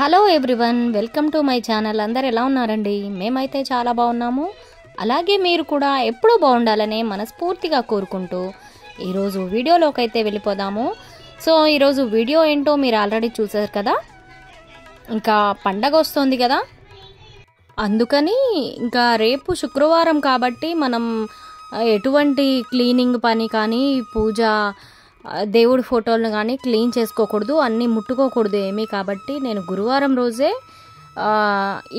Hello everyone, welcome to my channel. అందరు ఎలా ఉన్నారండి? మేమైతే చాలా బాగున్నాము. అలాగే మీరు కూడా ఎప్పుడూ బాగుండాలని మనస్ఫూర్తిగా కోరుకుంటూ ఈరోజు వీడియోలోకి అయితే వెళ్ళిపోదాము. సో ఈరోజు వీడియో ఏంటో మీరు ఆల్రెడీ చూసారు కదా. ఇంకా పండగ వస్తుంది కదా, అందుకని ఇంకా రేపు శుక్రవారం కాబట్టి మనం ఎటువంటి క్లీనింగ్ పని కానీ పూజ దేవుడి ఫోటోలను కానీ క్లీన్ చేసుకోకూడదు, అన్నీ ముట్టుకోకూడదు ఏమీ. కాబట్టి నేను గురువారం రోజే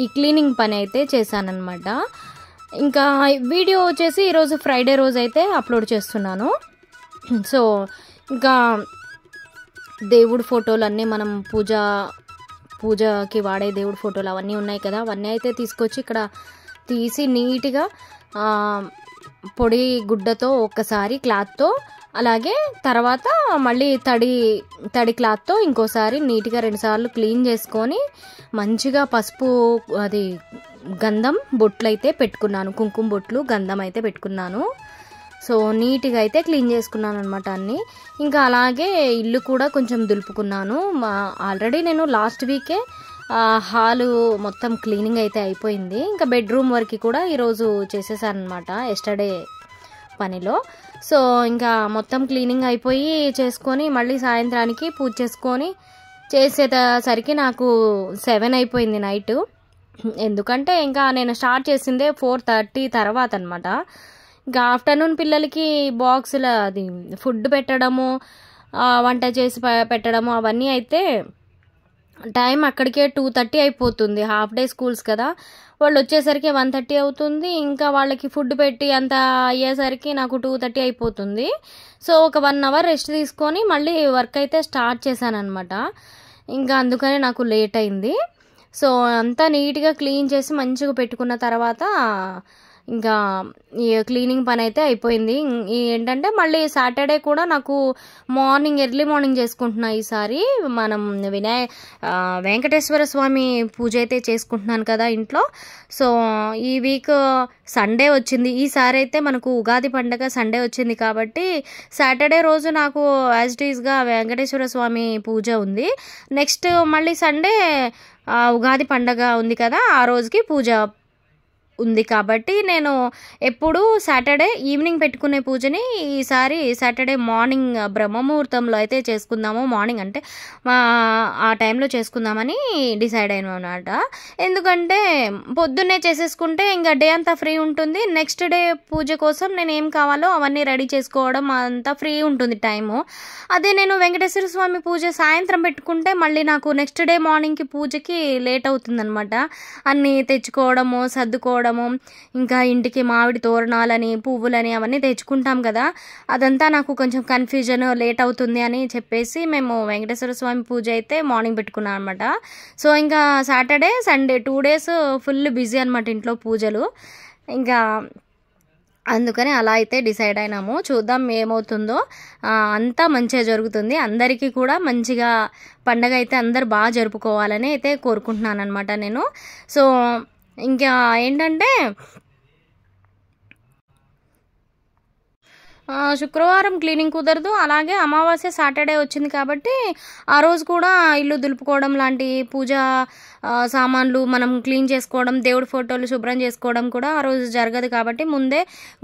ఈ క్లీనింగ్ పని అయితే చేశానన్నమాట. ఇంకా వీడియో వచ్చేసి ఈరోజు ఫ్రైడే రోజు అయితే అప్లోడ్ చేస్తున్నాను. సో ఇంకా దేవుడి ఫోటోలు అన్నీ మనం పూజకి వాడే దేవుడి ఫోటోలు అవన్నీ ఉన్నాయి కదా, అవన్నీ అయితే తీసుకొచ్చి ఇక్కడ తీసి నీట్గా పొడి గుడ్డతో ఒక్కసారి క్లాత్తో, అలాగే తర్వాత మళ్ళీ తడి క్లాత్తో ఇంకోసారి నీట్గా 2 సార్లు క్లీన్ చేసుకొని మంచిగా పసుపు అది గంధం బొట్లు అయితే పెట్టుకున్నాను, కుంకుమ బొట్లు గంధం అయితే పెట్టుకున్నాను. సో నీట్గా అయితే క్లీన్ చేసుకున్నాను అనమాట అన్నీ. ఇంకా అలాగే ఇల్లు కూడా కొంచెం దులుపుకున్నాను. ఆల్రెడీ నేను లాస్ట్ వీకే హాలు మొత్తం క్లీనింగ్ అయితే అయిపోయింది. ఇంకా బెడ్రూమ్ వరకు కూడా ఈరోజు చేసేసాను అనమాట ఎస్టర్డే పనిలో. సో ఇంకా మొత్తం క్లీనింగ్ అయిపోయి చేసుకొని మళ్ళీ సాయంత్రానికి పూజ చేసుకొని చేసేసరికి నాకు 7 అయిపోయింది నైట్. ఎందుకంటే ఇంకా నేను స్టార్ట్ చేసిందే 4:30 తర్వాత అనమాట. ఇంకా ఆఫ్టర్నూన్ పిల్లలకి బాక్సుల అది ఫుడ్ పెట్టడము, వంట చేసి పెట్టడము అవన్నీ అయితే టైం అక్కడికే 2:30 అయిపోతుంది. హాఫ్ డే స్కూల్స్ కదా, వాళ్ళు వచ్చేసరికి 1:30 అవుతుంది. ఇంకా వాళ్ళకి ఫుడ్ పెట్టి అంత అయ్యేసరికి నాకు 2:30 అయిపోతుంది. సో ఒక 1 అవర్ రెస్ట్ తీసుకొని మళ్ళీ వర్క్ అయితే స్టార్ట్ చేశాను అనమాట. ఇంకా అందుకనే నాకు లేట్ అయింది. సో అంతా నీట్గా క్లీన్ చేసి మంచిగా పెట్టుకున్న తర్వాత ఇంకా ఈ క్లీనింగ్ పని అయితే అయిపోయింది. ఏంటంటే మళ్ళీ సాటర్డే కూడా నాకు ఎర్లీ మార్నింగ్ చేసుకుంటున్నా. ఈసారి మనం వెంకటేశ్వర స్వామి పూజ అయితే చేసుకుంటున్నాను కదా ఇంట్లో. సో ఈ వీక్ సండే వచ్చింది. ఈసారి అయితే మనకు ఉగాది పండగ సండే వచ్చింది కాబట్టి సాటర్డే రోజు నాకు యాజ్ ఇట్ ఈస్గా వెంకటేశ్వర స్వామి పూజ ఉంది. నెక్స్ట్ మళ్ళీ సండే ఉగాది పండగ ఉంది కదా, ఆ రోజుకి పూజ ఉంది. కాబట్టి నేను ఎప్పుడు సాటర్డే ఈవినింగ్ పెట్టుకునే పూజని ఈసారి సాటర్డే మార్నింగ్ బ్రహ్మముహూర్తంలో అయితే చేసుకుందాము. మార్నింగ్ అంటే ఆ టైంలో చేసుకుందామని డిసైడ్ అయినా అనమాట. ఎందుకంటే పొద్దున్నే చేసేసుకుంటే ఇంకా డే అంతా ఫ్రీ ఉంటుంది. నెక్స్ట్ డే పూజ కోసం నేను ఏం కావాలో అవన్నీ రెడీ చేసుకోవడం అంతా ఫ్రీ ఉంటుంది టైము. అదే నేను వెంకటేశ్వర స్వామి పూజ సాయంత్రం పెట్టుకుంటే మళ్ళీ నాకు నెక్స్ట్ డే మార్నింగ్కి పూజకి లేట్ అవుతుంది అనమాట. అన్నీ తెచ్చుకోవడము, సర్దుకోవడం, ఇంకా ఇంటికి మామిడి తోరణాలని పువ్వులని అవన్నీ తెచ్చుకుంటాం కదా, అదంతా నాకు కొంచెం కన్ఫ్యూజన్ లేట్ అవుతుంది అని చెప్పేసి మేము వెంకటేశ్వర స్వామి పూజ అయితే మార్నింగ్ పెట్టుకున్నాం అనమాట. సో ఇంకా Saturday Sunday 2 days full busy అనమాట ఇంట్లో పూజలు. ఇంకా అందుకని అలా అయితే డిసైడ్ అయినాము. చూద్దాం ఏమవుతుందో. అంతా మంచిగా జరుగుతుంది. అందరికీ కూడా మంచిగా పండగ అయితే అందరు బాగా జరుపుకోవాలని అయితే కోరుకుంటున్నాను అనమాట నేను. సో ఇంకా ఏంటంటే శుక్రవారం క్లీనింగ్ కుదరదు. అలాగే అమావాస్య సాటర్డే వచ్చింది కాబట్టి ఆ రోజు కూడా ఇల్లు దులుపుకోవడం లాంటి పూజ సామాన్లు మనం క్లీన్ చేసుకోవడం, దేవుడి ఫోటోలు శుభ్రం చేసుకోవడం కూడా ఆ రోజు జరగదు. కాబట్టి ముందే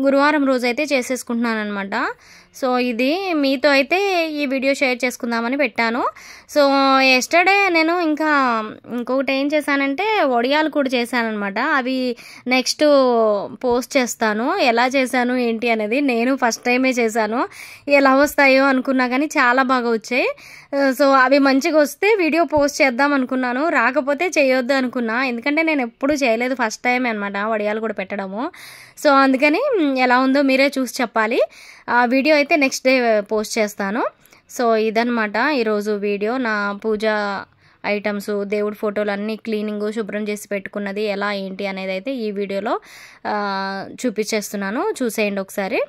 గురువారం రోజు అయితే చేసేసుకుంటున్నాను అనమాట. సో ఇది మీతో అయితే ఈ వీడియో షేర్ చేసుకుందామని పెట్టాను. సో ఎస్టర్డే నేను ఇంకొకటి ఏం చేశానంటే వడియాలు కూడా చేశాను అనమాట. అవి నెక్స్ట్ పోస్ట్ చేస్తాను. ఎలా చేశాను ఏంటి అనేది. నేను ఫస్ట్ టైమే చేశాను, ఎలా వస్తాయో అనుకున్నా కానీ చాలా బాగా వచ్చాయి. సో అవి మంచిగా వస్తే వీడియో పోస్ట్ చేద్దాం అనుకున్నాను, రాకపోతే చేయొద్దు అనుకున్నా. ఎందుకంటే నేను ఎప్పుడూ చేయలేదు, ఫస్ట్ టైం అనమాట వడియాలు కూడా పెట్టడము. సో అందుకని ఎలా ఉందో మీరే చూసి చెప్పాలి. ఆ వీడియో అయితే నెక్స్ట్ డే పోస్ట్ చేస్తాను. సో ఇదనమాట ఈరోజు వీడియో. నా పూజ ఐటమ్స్, దేవుడి ఫోటోలు అన్నీ క్లీనింగ్ శుభ్రం చేసి పెట్టుకున్నది ఎలా ఏంటి అనేది అయితే ఈ వీడియోలో చూపించేస్తున్నాను. చూసేయండి ఒకసారి.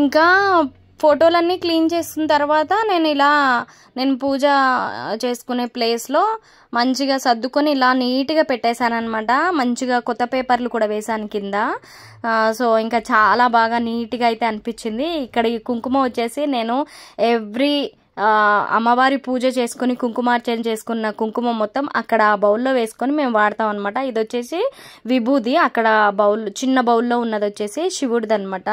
ఇంకా ఫోటోలన్నీ క్లీన్ చేసిన తర్వాత నేను పూజ చేసుకునే ప్లేస్లో మంచిగా సర్దుకొని ఇలా నీట్గా పెట్టేశాను అనమాట. మంచిగా కొత్త పేపర్లు కూడా వేసాను కింద. సో ఇంకా చాలా బాగా నీట్గా అయితే అనిపించింది. ఇక్కడ ఈ కుంకుమ వచ్చేసి నేను అమ్మవారి పూజ చేసుకుని కుంకుమార్చన చేసుకున్న కుంకుమ మొత్తం అక్కడ బౌల్లో వేసుకొని మేము వాడతాం అనమాట. ఇది వచ్చేసి విభూది, అక్కడ చిన్న బౌల్లో ఉన్నది వచ్చేసి శివుడిది అనమాట.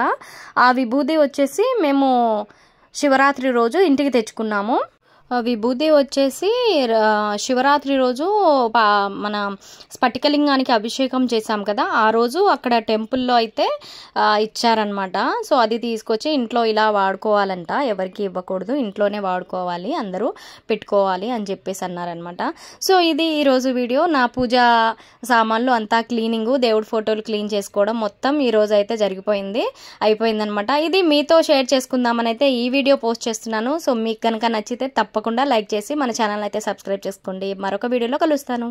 ఆ విభూది వచ్చేసి మేము శివరాత్రి రోజు ఇంటికి తెచ్చుకున్నాము. విభూది వచ్చేసి శివరాత్రి రోజు మన స్ఫటికలింగానికి అభిషేకం చేసాం కదా, ఆ రోజు అక్కడ టెంపుల్లో అయితే ఇచ్చారనమాట. సో అది తీసుకొచ్చి ఇంట్లో ఇలా వాడుకోవాలంట, ఎవరికి ఇవ్వకూడదు, ఇంట్లోనే వాడుకోవాలి, అందరూ పెట్టుకోవాలి అని చెప్పేసి అన్నారనమాట. సో ఇది ఈరోజు వీడియో. నా పూజా సామాన్లు అంతా క్లీనింగ్, దేవుడి ఫోటోలు క్లీన్ చేసుకోవడం మొత్తం ఈరోజు అయితే అయిపోయిందనమాట. ఇది మీతో షేర్ చేసుకుందామని అయితే ఈ వీడియో పోస్ట్ చేస్తున్నాను. సో మీకు కనుక నచ్చితే తప్పకుండా లైక్ చేసి మన ఛానల్ అయితే సబ్స్క్రైబ్ చేసుకోండి. మరొక వీడియోలో కలుస్తాను.